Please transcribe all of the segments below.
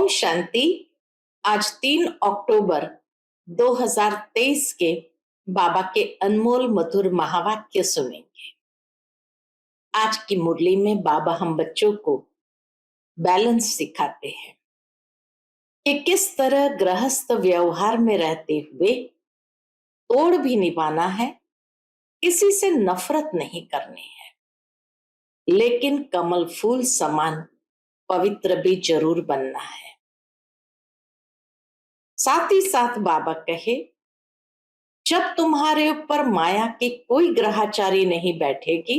ओम शांति। आज 3 अक्टूबर 2023 के बाबा के अनमोल मधुर महावाक्य सुनेंगे। आज की मुरली में बाबा हम बच्चों को बैलेंस सिखाते हैं कि किस तरह गृहस्थ व्यवहार में रहते हुए तोड़ भी निभाना है, किसी से नफरत नहीं करनी है, लेकिन कमल फूल समान पवित्र भी जरूर बनना है। साथ ही साथ बाबा कहे, जब तुम्हारे ऊपर माया की कोई ग्रहाचारी नहीं बैठेगी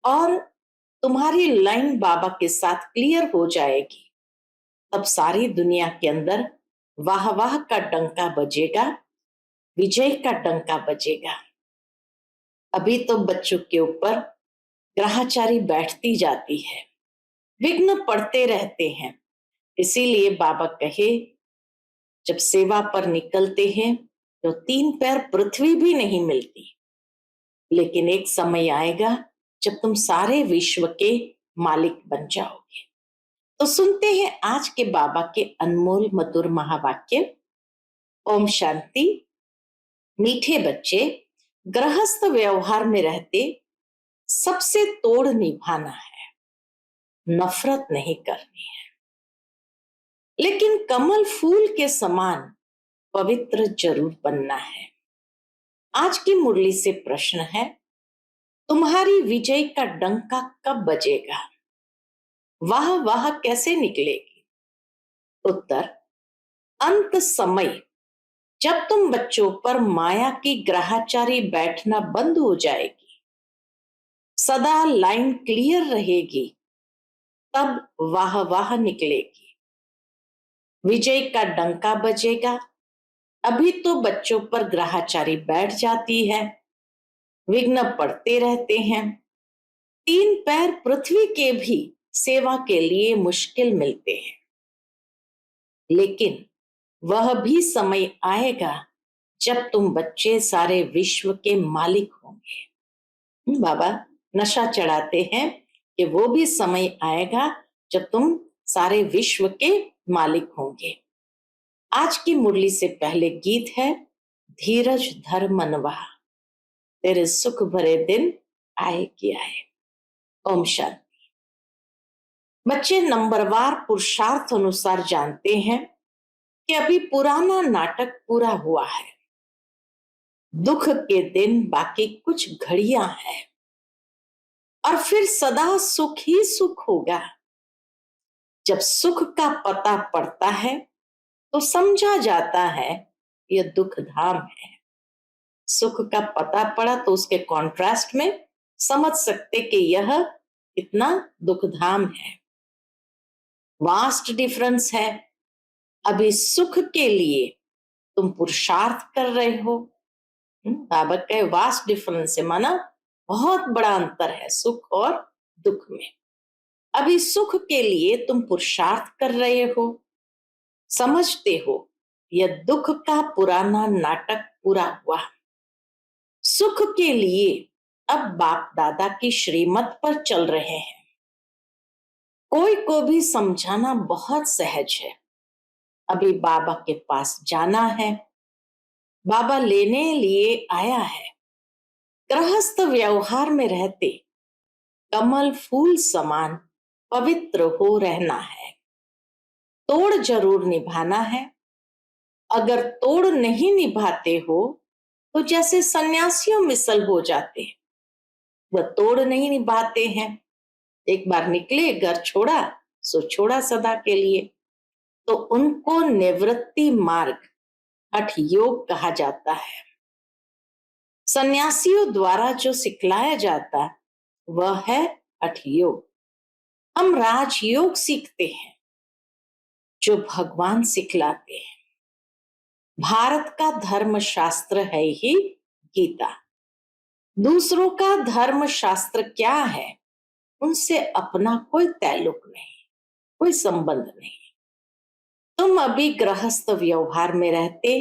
और तुम्हारी लाइन बाबा के साथ क्लियर हो जाएगी, तब सारी दुनिया के अंदर वाह वाह का डंका बजेगा, विजय का डंका बजेगा। अभी तो बच्चों के ऊपर ग्रहाचारी बैठती जाती है, विघ्न पड़ते रहते हैं। इसीलिए बाबा कहे, जब सेवा पर निकलते हैं तो 3 पैर पृथ्वी भी नहीं मिलती, लेकिन एक समय आएगा जब तुम सारे विश्व के मालिक बन जाओगे। तो सुनते हैं आज के बाबा के अनमोल मधुर महावाक्य। ओम शांति। मीठे बच्चे, गृहस्थ व्यवहार में रहते सबसे तोड़ निभाना है, नफरत नहीं करनी है, लेकिन कमल फूल के समान पवित्र जरूर बनना है। आज की मुरली से प्रश्न है, तुम्हारी विजय का डंका कब बजेगा? वाह वाह कैसे निकलेगी? उत्तर, अंत समय, जब तुम बच्चों पर माया की ग्रहाचारी बैठना बंद हो जाएगी, सदा लाइन क्लियर रहेगी, तब वाह वाह निकलेगी, विजय का डंका बजेगा। अभी तो बच्चों पर ग्रहाचारी बैठ जाती है, विघ्न पड़ते रहते हैं, 3 पैर पृथ्वी के भी सेवा के लिए मुश्किल मिलते हैं, लेकिन वह भी समय आएगा जब तुम बच्चे सारे विश्व के मालिक होंगे। बाबा नशा चढ़ाते हैं कि वो भी समय आएगा जब तुम सारे विश्व के मालिक होंगे। आज की मुरली से पहले गीत है, धीरज धर मनवा, तेरे सुख भरे दिन आए कि आए। ओम शांति। बच्चे नंबरवार पुरुषार्थ अनुसार जानते हैं कि अभी पुराना नाटक पूरा हुआ है, दुख के दिन बाकी कुछ घड़ियां हैं और फिर सदा सुख ही सुख होगा। जब सुख का पता पड़ता है तो समझा जाता है यह दुख धाम है। सुख का पता पड़ा तो उसके कॉन्ट्रास्ट में समझ सकते कि यह कितना दुखधाम है। वास्ट डिफरेंस है। अभी सुख के लिए तुम पुरुषार्थ कर रहे हो। बाबा कहे वास्ट डिफरेंस है, माना बहुत बड़ा अंतर है सुख और दुख में। अभी सुख के लिए तुम पुरुषार्थ कर रहे हो, समझते हो यह दुख का पुराना नाटक पूरा हुआ। सुख के लिए अब बाप दादा की श्रीमत पर चल रहे हैं। कोई को भी समझाना बहुत सहज है। अभी बाबा के पास जाना है, बाबा लेने लिए आया है। गृहस्थ व्यवहार में रहते कमल फूल समान पवित्र हो रहना है, तोड़ जरूर निभाना है। अगर तोड़ नहीं निभाते हो तो जैसे सन्यासियों मिसल हो जाते हैं, वह तोड़ नहीं निभाते हैं। एक बार निकले, घर छोड़ा सो छोड़ा सदा के लिए। तो उनको निवृत्ति मार्ग हठ योग कहा जाता है। सन्यासियों द्वारा जो सिखलाया जाता वह है हठ योग। हम राजयोग सीखते हैं जो भगवान सिखलाते हैं। भारत का धर्म शास्त्र है ही गीता। दूसरों का धर्म शास्त्र क्या है, उनसे अपना कोई ताल्लुक नहीं, कोई संबंध नहीं। तुम अभी गृहस्थ व्यवहार में रहते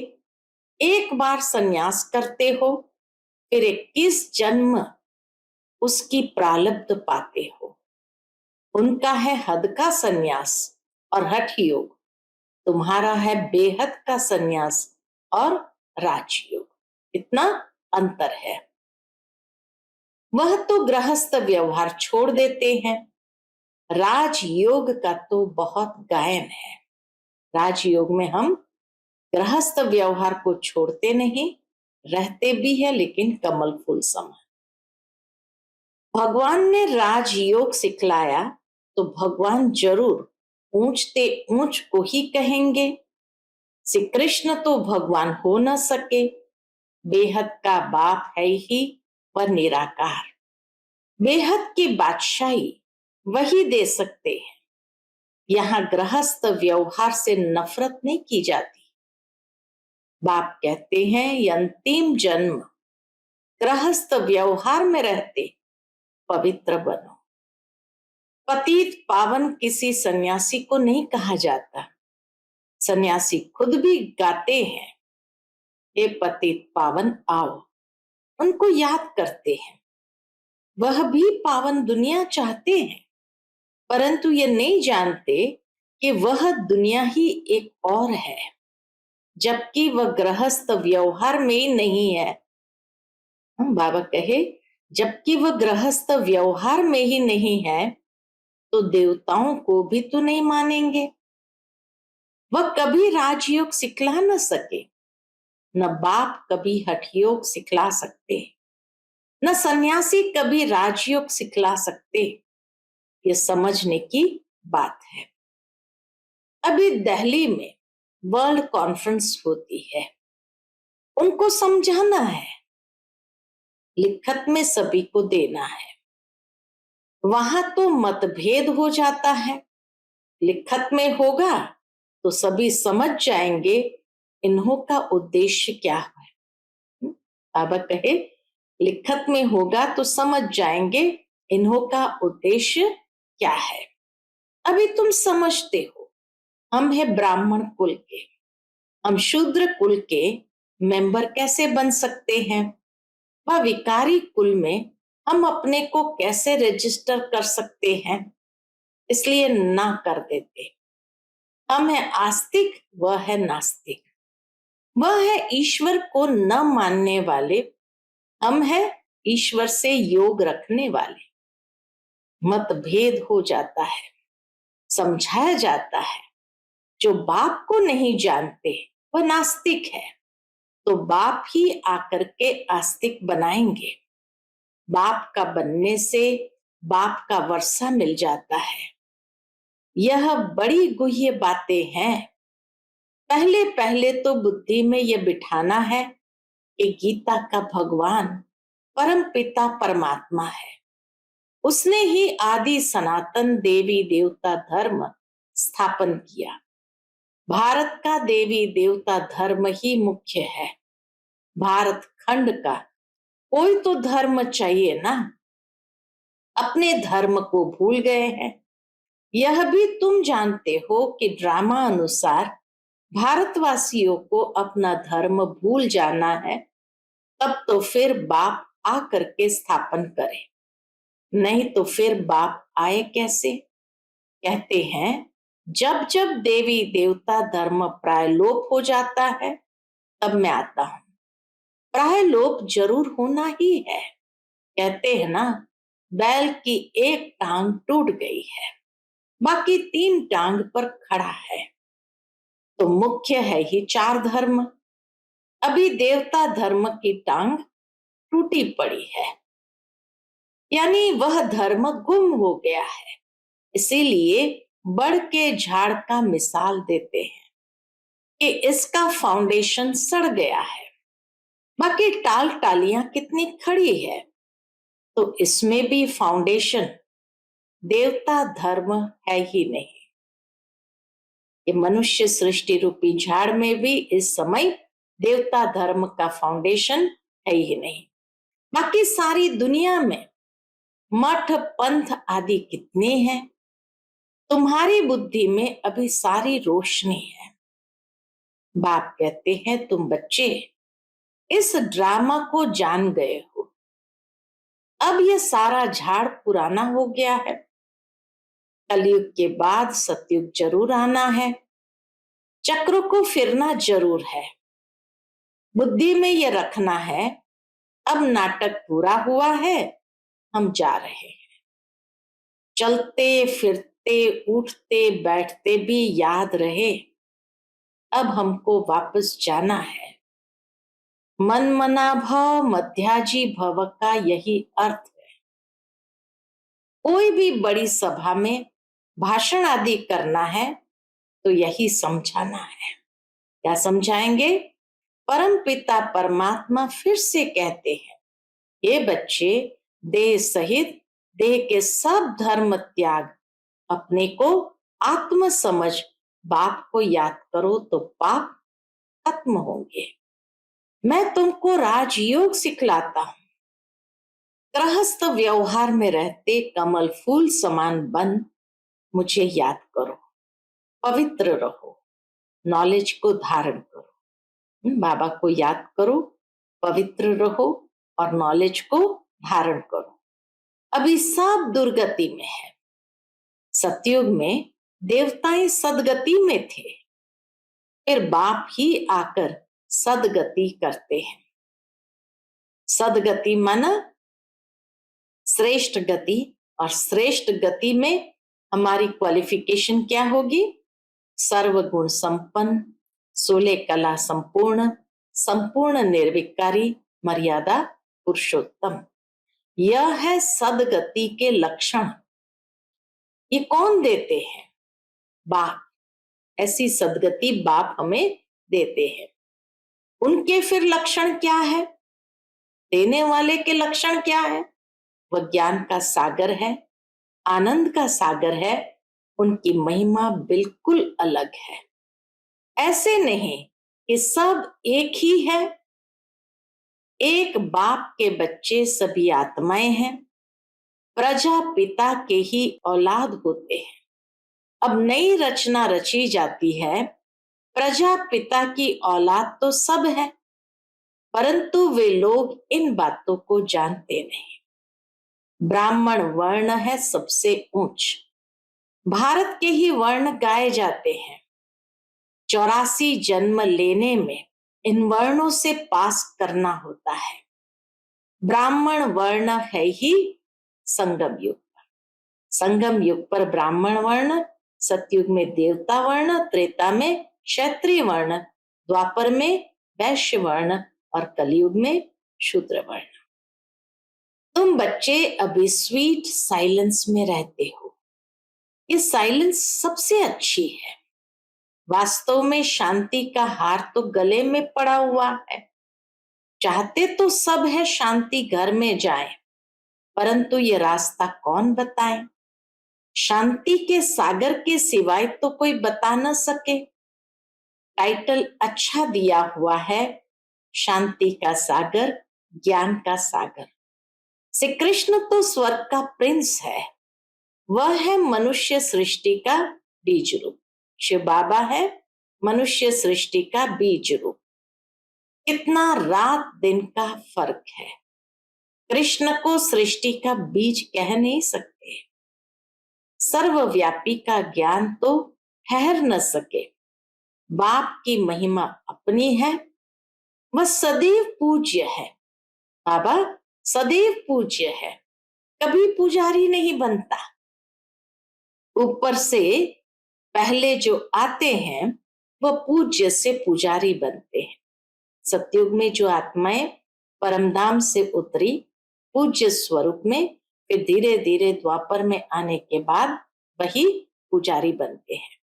एक बार सन्यास करते हो, फिर 21 जन्म उसकी प्रारब्ध पाते हो। उनका है हद का सन्यास और हठ योग, तुम्हारा है बेहद का संन्यास और राजयोग। इतना अंतर है। वह तो गृहस्थ व्यवहार छोड़ देते हैं, राजयोग का तो बहुत गायन है। राजयोग में हम गृहस्थ व्यवहार को छोड़ते नहीं, रहते भी है लेकिन कमल फूल समान। भगवान ने राजयोग सिखलाया तो भगवान जरूर ऊंचते ऊंच को ही कहेंगे। श्री कृष्ण तो भगवान हो न सके, बेहद का बाप है ही पर निराकार। बेहद की बादशाही वही दे सकते हैं। यहाँ गृहस्थ व्यवहार से नफरत नहीं की जाती। बाप कहते हैं ये अंतिम जन्म गृहस्थ व्यवहार में रहते पवित्र बनो। पतित पावन किसी सन्यासी को नहीं कहा जाता। सन्यासी खुद भी गाते हैं, हे पतित पावन आओ, उनको याद करते हैं। वह भी पावन दुनिया चाहते हैं, परंतु ये नहीं जानते कि वह दुनिया ही एक और है, जबकि वह गृहस्थ व्यवहार में ही नहीं है। बाबा कहे जबकि वह गृहस्थ व्यवहार में ही नहीं है तो देवताओं को भी तो नहीं मानेंगे। वह कभी राजयोग सिखला न सके, न बाप कभी हठयोग सिखला सकते, न सन्यासी कभी राजयोग सिखला सकते। ये समझने की बात है। अभी दिल्ली में वर्ल्ड कॉन्फ्रेंस होती है, उनको समझाना है, लिखत में सभी को देना है। वहां तो मतभेद हो जाता है, लिखत में होगा तो सभी समझ जाएंगे इन्हों का उद्देश्य क्या है। बाबा कहे लिखत में होगा तो समझ जाएंगे इन्हों का उद्देश्य क्या है। अभी तुम समझते हो हम है ब्राह्मण कुल के, हम शूद्र कुल के मेंबर कैसे बन सकते हैं, वह विकारी कुल में हम अपने को कैसे रजिस्टर कर सकते हैं, इसलिए ना कर देते। हम है आस्तिक, वह है नास्तिक। वह है ईश्वर को न मानने वाले, हम है ईश्वर से योग रखने वाले। मतभेद हो जाता है, समझाया जाता है। जो बाप को नहीं जानते वह नास्तिक है, तो बाप ही आकर के आस्तिक बनाएंगे। बाप का बनने से बाप का वर्षा मिल जाता है। यह बड़ी गुह्य बातें हैं। पहले पहले तो बुद्धि में यह बिठाना है कि गीता का भगवान परम पिता परमात्मा है। उसने ही आदि सनातन देवी देवता धर्म स्थापन किया। भारत का देवी देवता धर्म ही मुख्य है। भारत खंड का कोई तो धर्म चाहिए ना। अपने धर्म को भूल गए हैं। यह भी तुम जानते हो कि ड्रामा अनुसार भारतवासियों को अपना धर्म भूल जाना है, तब तो फिर बाप आकर के स्थापन करे, नहीं तो फिर बाप आए कैसे। कहते हैं जब जब देवी देवता धर्म प्रायलोप हो जाता है तब मैं आता हूं। प्रायलोप जरूर होना ही है। कहते हैं ना बैल की एक टांग टूट गई है, बाकी 3 टांग पर खड़ा है, तो मुख्य है ही 4 धर्म। अभी देवता धर्म की टांग टूटी पड़ी है, यानी वह धर्म गुम हो गया है। इसीलिए बड़ के झाड़ का मिसाल देते हैं कि इसका फाउंडेशन सड़ गया है, बाकी टाल टालियां कितनी खड़ी है, तो इसमें भी फाउंडेशन देवता धर्म है ही नहीं। ये मनुष्य सृष्टि रूपी झाड़ में भी इस समय देवता धर्म का फाउंडेशन है ही नहीं। बाकी सारी दुनिया में मठ पंथ आदि कितने हैं। तुम्हारी बुद्धि में अभी सारी रोशनी है। बाप कहते हैं तुम बच्चे इस ड्रामा को जान गए हो। अब यह सारा झाड़ पुराना हो गया है। कलयुग के बाद सतयुग जरूर आना है। चक्र को फिरना जरूर है, बुद्धि में ये रखना है, अब नाटक पूरा हुआ है, हम जा रहे हैं। चलते फिरते उठते बैठते भी याद रहे, अब हमको वापस जाना है। मन मना भव मध्याजी भव का यही अर्थ है। कोई भी बड़ी सभा में भाषण आदि करना है तो यही समझाना है। क्या समझाएंगे? परम पिता परमात्मा फिर से कहते हैं, ये बच्चे, देह सहित देह के सब धर्म त्याग, अपने को आत्म समझ, बाप को याद करो तो पाप खत्म होंगे। मैं तुमको राजयोग सिखलाता हूं। गृहस्थ व्यवहार में रहते कमल फूल समान बन मुझे याद करो, पवित्र रहो, नॉलेज को धारण करो। बाबा को याद करो, पवित्र रहो और नॉलेज को धारण करो। अभी सब दुर्गति में है। सतयुग में देवताएं सदगति में थे, फिर बाप ही आकर सदगति करते हैं। सदगति माना श्रेष्ठ गति, और श्रेष्ठ गति में हमारी क्वालिफिकेशन क्या होगी? सर्वगुण संपन्न, 16 कला संपूर्ण, संपूर्ण निर्विकारी, मर्यादा पुरुषोत्तम। यह है सदगति के लक्षण। ये कौन देते हैं? बाप। ऐसी सदगति बाप हमें देते हैं। उनके फिर लक्षण क्या है? देने वाले के लक्षण क्या है? वह ज्ञान का सागर है, आनंद का सागर है, उनकी महिमा बिल्कुल अलग है। ऐसे नहीं कि सब एक ही है। एक बाप के बच्चे सभी आत्माएं हैं, प्रजापिता के ही औलाद होते हैं। अब नई रचना रची जाती है। प्रजापिता की औलाद तो सब है, परंतु वे लोग इन बातों को जानते नहीं। ब्राह्मण वर्ण है सबसे ऊंच। भारत के ही वर्ण गाए जाते हैं। 84 जन्म लेने में इन वर्णों से पास करना होता है। ब्राह्मण वर्ण है ही संगम युग पर। संगम युग पर ब्राह्मण वर्ण, सतयुग में देवता वर्ण, त्रेता में क्षत्रिय वर्ण, द्वापर में वैश्य वर्ण और कलयुग में शूद्र वर्ण। तुम बच्चे अभी स्वीट साइलेंस में रहते हो। ये साइलेंस सबसे अच्छी है। वास्तव में शांति का हार तो गले में पड़ा हुआ है। चाहते तो सब है शांति घर में जाए, परंतु ये रास्ता कौन बताए? शांति के सागर के सिवाय तो कोई बता न सके। टाइटल अच्छा दिया हुआ है, शांति का सागर, ज्ञान का सागर। श्री कृष्ण तो स्वर्ग का प्रिंस है। वह है मनुष्य सृष्टि का बीज रूप। शिव बाबा है मनुष्य सृष्टि का बीज रूप। कितना रात दिन का फर्क है। कृष्ण को सृष्टि का बीज कह नहीं सकते। सर्वव्यापी का ज्ञान तो ठहर न सके। बाप की महिमा अपनी है। वह सदैव पूज्य है। बाबा सदैव पूज्य है, कभी पुजारी नहीं बनता। ऊपर से पहले जो आते हैं वह पूज्य से पुजारी बनते हैं। सतयुग में जो आत्माएं परमधाम से उतरी पूज्य स्वरूप में, फिर धीरे धीरे द्वापर में आने के बाद वही पुजारी बनते हैं।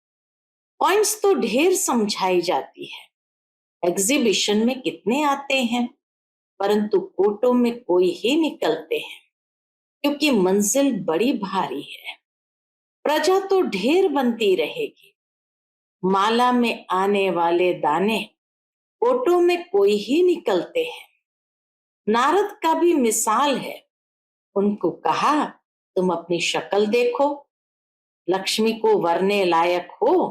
पॉइंट्स तो ढेर समझाई जाती है। एग्जीबिशन में कितने आते हैं, परंतु कोटों में कोई ही निकलते हैं, क्योंकि मंजिल बड़ी भारी है। प्रजा तो ढेर बनती रहेगी। माला में आने वाले दाने कोटों में कोई ही निकलते हैं। नारद का भी मिसाल है। उनको कहा, तुम अपनी शक्ल देखो, लक्ष्मी को वरने लायक हो।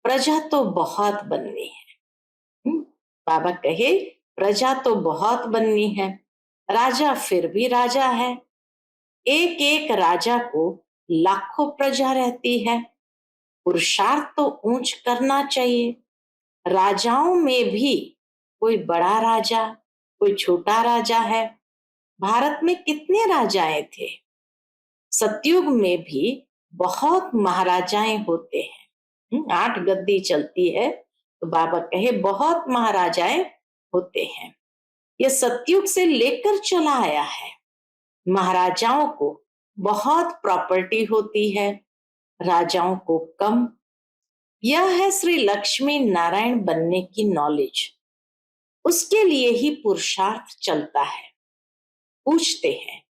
प्रजा तो बहुत बननी है। बाबा कहे, प्रजा तो बहुत बननी है। राजा फिर भी राजा है। एक एक राजा को लाखों प्रजा रहती है। पुरुषार्थ तो ऊंच करना चाहिए। राजाओं में भी कोई बड़ा राजा, कोई छोटा राजा है। भारत में कितने राजाएं थे? सतयुग में भी बहुत महाराजाएं होते हैं। 8 गद्दी चलती है तो बाबा कहे बहुत महाराजाएं होते हैं। ये सतयुग से लेकर चला आया है। महाराजाओं को बहुत प्रॉपर्टी होती है, राजाओं को कम। यह है श्री लक्ष्मी नारायण बनने की नॉलेज। उसके लिए ही पुरुषार्थ चलता है। पूछते हैं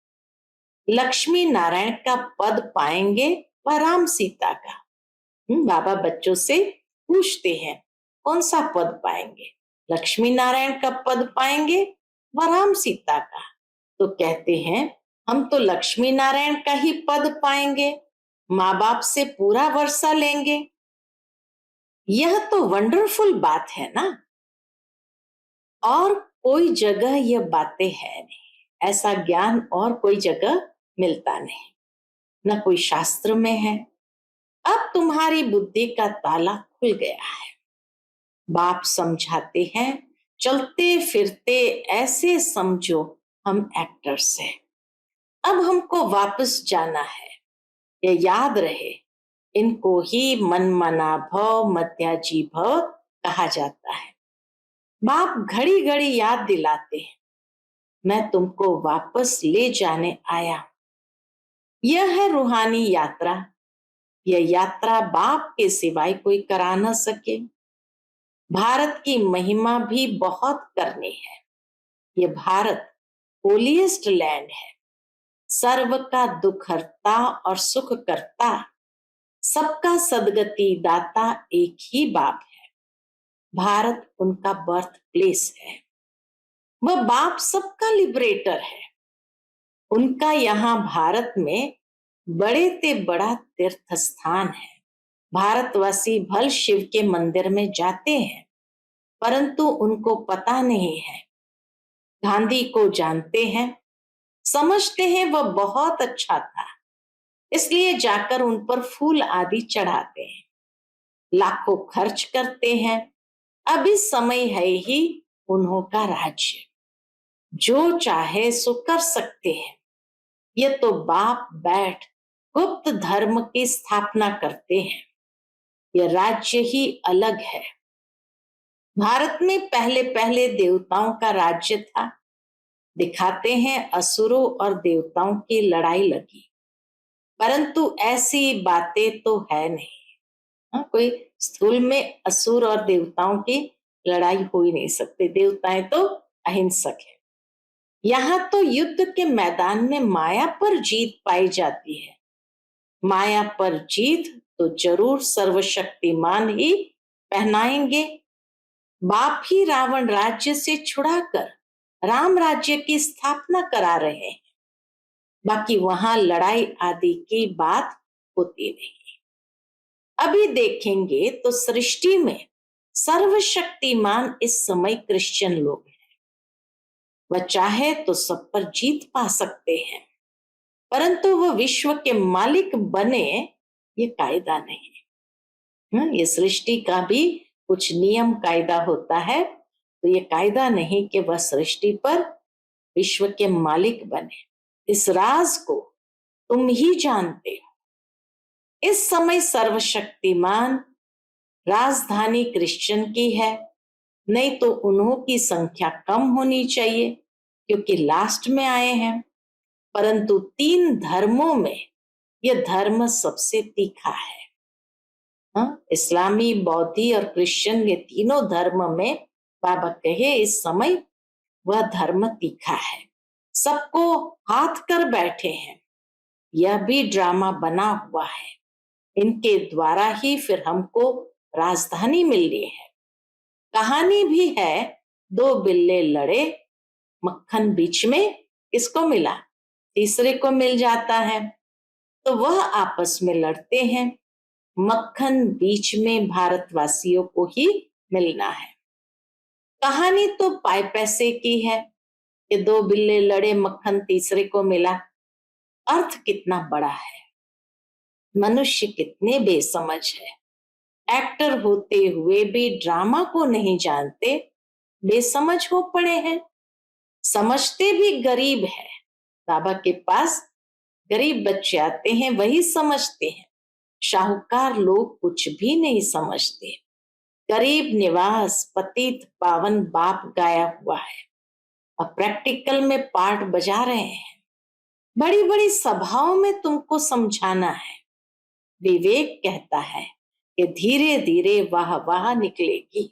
लक्ष्मी नारायण का पद पाएंगे व राम सीता का? बाबा बच्चों से पूछते हैं कौन सा पद पाएंगे, लक्ष्मी नारायण का पद पाएंगे व राम सीता का? तो कहते हैं हम तो लक्ष्मी नारायण का ही पद पाएंगे, माँ बाप से पूरा वर्षा लेंगे। यह तो वंडरफुल बात है ना। और कोई जगह यह बातें है नहीं, ऐसा ज्ञान और कोई जगह मिलता नहीं, न कोई शास्त्र में है। अब तुम्हारी बुद्धि का ताला खुल गया है। बाप समझाते हैं चलते फिरते ऐसे समझो हम एक्टर्स हैं। अब हमको वापस जाना है। ये याद रहे, इनको ही मन मना भव मध्याजी भव कहा जाता है। बाप घड़ी घड़ी याद दिलाते हैं मैं तुमको वापस ले जाने आया। यह है रूहानी यात्रा। यह यात्रा बाप के सिवाय कोई करा न सके। भारत की महिमा भी बहुत करनी है। ये भारत होलीएस्ट लैंड है। सर्व का दुख हरता और सुख करता, सबका सदगति दाता एक ही बाप है। भारत उनका बर्थ प्लेस है। वह बाप सबका लिबरेटर है। उनका यहाँ भारत में बड़े ते बड़ा तीर्थ स्थान है। भारतवासी भल शिव के मंदिर में जाते हैं, परंतु उनको पता नहीं है। गांधी को जानते हैं, समझते हैं वह बहुत अच्छा था, इसलिए जाकर उन पर फूल आदि चढ़ाते हैं, लाखों खर्च करते हैं। अभी समय है ही उन्हों का राज्य, जो चाहे सो कर सकते हैं। ये तो बाप बैठ गुप्त धर्म की स्थापना करते हैं। यह राज्य ही अलग है। भारत में पहले पहले देवताओं का राज्य था। दिखाते हैं असुरों और देवताओं की लड़ाई लगी, परंतु ऐसी बातें तो है नहीं। कोई स्थूल में असुर और देवताओं की लड़ाई हो ही नहीं सकती। देवताएं तो अहिंसक है। यहाँ तो युद्ध के मैदान में माया पर जीत पाई जाती है। माया पर जीत तो जरूर सर्वशक्तिमान ही पहनाएंगे। बाप ही रावण राज्य से छुड़ाकर राम राज्य की स्थापना करा रहे हैं। बाकी वहां लड़ाई आदि की बात होती नहीं। अभी देखेंगे तो सृष्टि में सर्वशक्तिमान इस समय क्रिश्चियन लोग हैं। वह चाहे तो सब पर जीत पा सकते हैं, परंतु वह विश्व के मालिक बने ये कायदा नहीं। ये सृष्टि का भी कुछ नियम कायदा होता है, तो ये कायदा नहीं कि वह सृष्टि पर विश्व के मालिक बने। इस राज को तुम ही जानते हो। इस समय सर्वशक्तिमान राजधानी क्रिश्चियन की है, नहीं तो उन्हों की संख्या कम होनी चाहिए, क्योंकि लास्ट में आए हैं। परंतु 3 धर्मों में यह धर्म सबसे तीखा है। इस्लामी, बौद्धि और क्रिश्चियन, ये तीनों धर्म में बाबा कहे इस समय वह धर्म तीखा है। सबको हाथ कर बैठे हैं। यह भी ड्रामा बना हुआ है। इनके द्वारा ही फिर हमको राजधानी मिलनी है। कहानी भी है, 2 बिल्ले लड़े, मक्खन बीच में किसको मिला? तीसरे को मिल जाता है। तो वह आपस में लड़ते हैं, मक्खन बीच में भारतवासियों को ही मिलना है। कहानी तो पाई पैसे की है कि 2 बिल्ले लड़े, मक्खन तीसरे को मिला। अर्थ कितना बड़ा है। मनुष्य कितने बेसमझ है। एक्टर होते हुए भी ड्रामा को नहीं जानते, बेसमझ हो पड़े हैं। समझते भी गरीब है। बाबा के पास गरीब बच्चे आते हैं, वही समझते हैं। शाहूकार लोग कुछ भी नहीं समझते। गरीब निवास पतित पावन बाप गाया हुआ है, अब प्रैक्टिकल में पार्ट बजा रहे हैं। बड़ी बड़ी सभाओं में तुमको समझाना है। विवेक कहता है कि धीरे धीरे वाह वाह निकलेगी।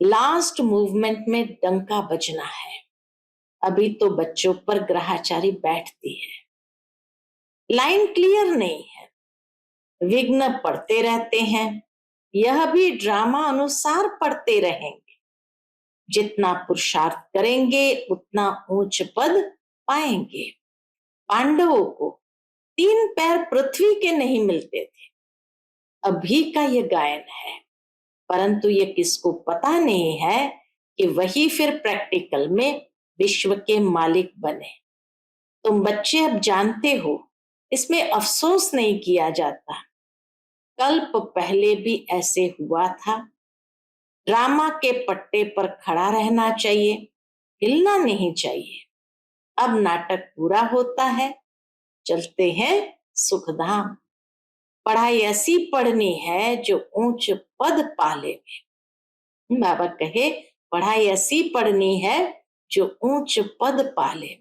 लास्ट मूवमेंट में डंका बजना है। अभी तो बच्चों पर ग्रहाचारी बैठती है। लाइन क्लियर नहीं है, विघ्न पड़ते रहते हैं। यह भी ड्रामा अनुसार पढ़ते रहेंगे। जितना पुरुषार्थ करेंगे उतना ऊंच पद पाएंगे। पांडवों को 3 पैर पृथ्वी के नहीं मिलते थे। अभी का ये गायन है, परंतु ये किसको पता नहीं है कि वही फिर प्रैक्टिकल में विश्व के मालिक बने। तुम बच्चे अब जानते हो, इसमें अफसोस नहीं किया जाता। कल्प पहले भी ऐसे हुआ था। ड्रामा के पट्टे पर खड़ा रहना चाहिए, हिलना नहीं चाहिए। अब नाटक पूरा होता है, चलते हैं सुखधाम। पढ़ाई ऐसी पढ़नी है जो ऊंच पद पाले। बाबा कहे पढ़ाई ऐसी पढ़नी है जो ऊंच पद पाले।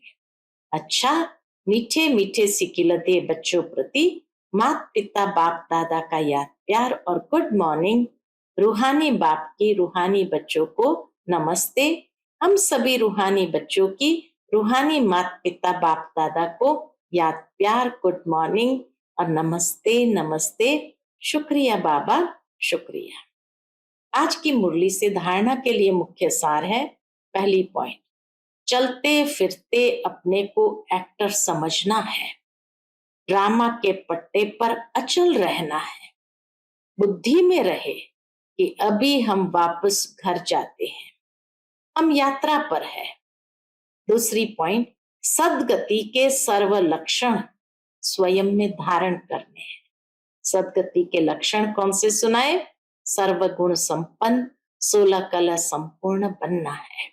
अच्छा, मीठे मीठे सिकिलते बच्चों प्रति माता पिता बाप दादा का याद प्यार और गुड मॉर्निंग। रूहानी बाप की रूहानी बच्चों को नमस्ते। हम सभी रूहानी बच्चों की रूहानी माता पिता बाप दादा को याद प्यार, गुड मॉर्निंग और नमस्ते नमस्ते। शुक्रिया बाबा, शुक्रिया। आज की मुरली से धारणा के लिए मुख्य सार है। पहली पॉइंट, चलते फिरते अपने को एक्टर समझना है। ड्रामा के पट्टे पर अचल रहना है। बुद्धि में रहे कि अभी हम वापस घर जाते हैं, हम यात्रा पर है। दूसरी पॉइंट, सद्गति के सर्व लक्षण स्वयं में धारण करने हैं। सद्गति के लक्षण कौन से सुनाए? सर्वगुण संपन्न, 16 कला संपूर्ण बनना है।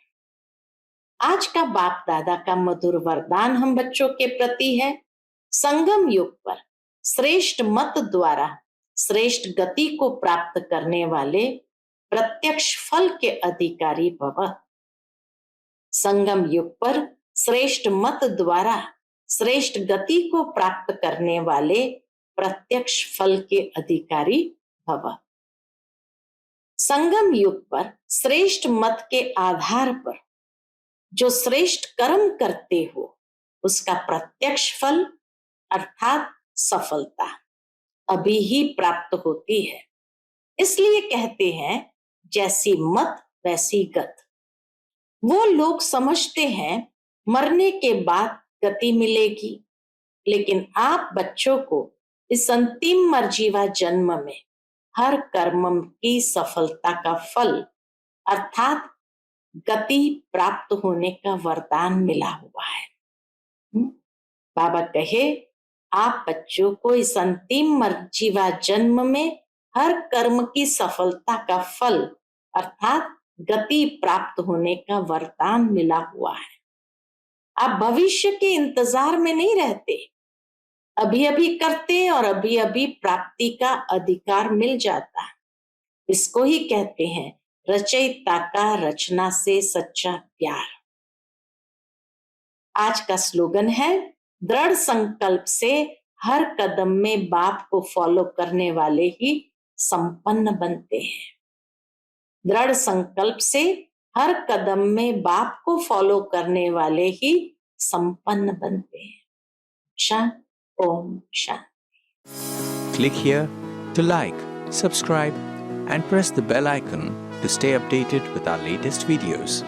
आज का बाप दादा का मधुर वरदान हम बच्चों के प्रति है। संगम युग पर श्रेष्ठ मत द्वारा श्रेष्ठ गति को प्राप्त करने वाले प्रत्यक्ष फल के अधिकारी भव। संगम युग पर श्रेष्ठ मत द्वारा श्रेष्ठ गति को प्राप्त करने वाले प्रत्यक्ष फल के अधिकारी भव। संगम युग पर श्रेष्ठ मत के आधार पर जो श्रेष्ठ कर्म करते हो उसका प्रत्यक्ष फल अर्थात सफलता अभी ही प्राप्त होती है। इसलिए कहते हैं जैसी मत वैसी गत। वो लोग समझते हैं मरने के बाद गति मिलेगी, लेकिन आप बच्चों को इस अंतिम मरजीवा जन्म में हर कर्म की सफलता का फल अर्थात गति प्राप्त होने का वरदान मिला हुआ है। बाबा कहे आप बच्चों को इस अंतिम मरजीवा जन्म में हर कर्म की सफलता का फल अर्थात गति प्राप्त होने का वरदान मिला हुआ है। आप भविष्य के इंतजार में नहीं रहते, अभी अभी करते और अभी अभी प्राप्ति का अधिकार मिल जाता। इसको ही कहते हैं रचयिता का रचना से सच्चा प्यार। आज का स्लोगन है दृढ़ संकल्प से हर कदम में बाप को फॉलो करने वाले ही संपन्न बनते हैं। दृढ़ संकल्प से हर कदम में बाप को फॉलो करने वाले ही संपन्न बनते हैं। शांति, Om Shanti. Click here to like, subscribe and press the bell icon to stay updated with our latest videos.